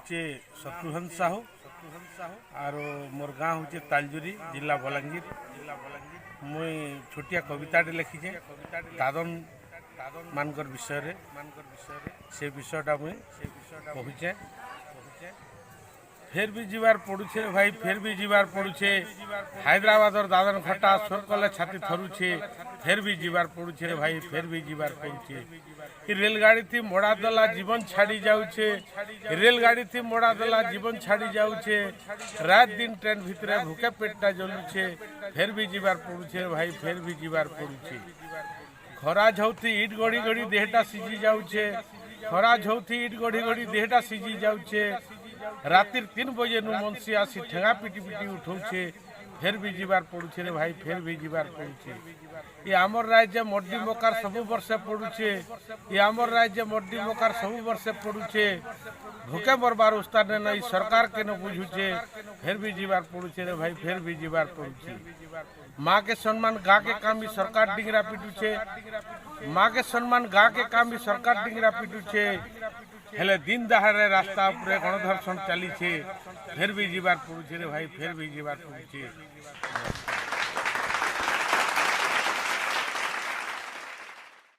हूँ शत्रुघ्न साहू और मोर गाँ हूँ तालजुरी जिला बलांगीर। मुई छोटिया कविता लिखीचे दादन मानकर विषय से विषयटा मुई कहूचे। फिर भी जीवार पड़ुछे भाई, फिर भी जीवार पड़ुछे। हैदराबाद और दादन खट्टा स्वर कले छाती थरुछे। फिर भी जीवार पड़ुछे भाई, फिर भी जीवार पड़ुछे। रेलगाड़ी थी मोड़ा दला जीवन छाड़ी जाऊे। रेलगाड़ी थी मोड़ा दला जीवन छाड़ी जाऊे। रात दिन ट्रेन भितरे भूखे पेटा जलुछे। फिर भी जीवार पड़ुछे भाई, फिर भी जीवार पड़ुछे। खरा झौथी इट गड़ी गड़ी देहटा सिझी जाऊे। खरा झौथी इट गड़ी गड़ी देहटा सिझी जाऊे। रातिर 3 बजे नु मुंशी आसी ठेंगा पिटी पिटी उठौछे। फिर भी जीवार पड़ुछे रे भाई, फिर भी जीवार पड़ुछे। ये आमर राज्य मड्डी मकार सब वर्षे पड़ुछे। ये आमर राज्य मड्डी मकार सब वर्षे पड़ुछे। भूखे मरबार उस्ताद ने नहीं सरकार के न बुझुछे। फिर भी जीवार पड़ुछे रे भाई, फिर भी जीवार पड़ुछे। माँ के सम्मान गा के काम भी सरकार डिंगरा पिटुछे। माँ के सम्मान गा के काम भी सरकार डिंगरा पिटुछे। हेले दिन दहाड़े रास्ता उपरे गणधर्षण चली। फिर भी जीवार पड़ुछे रे भाई, फिर भी जीवार पड़ुछे।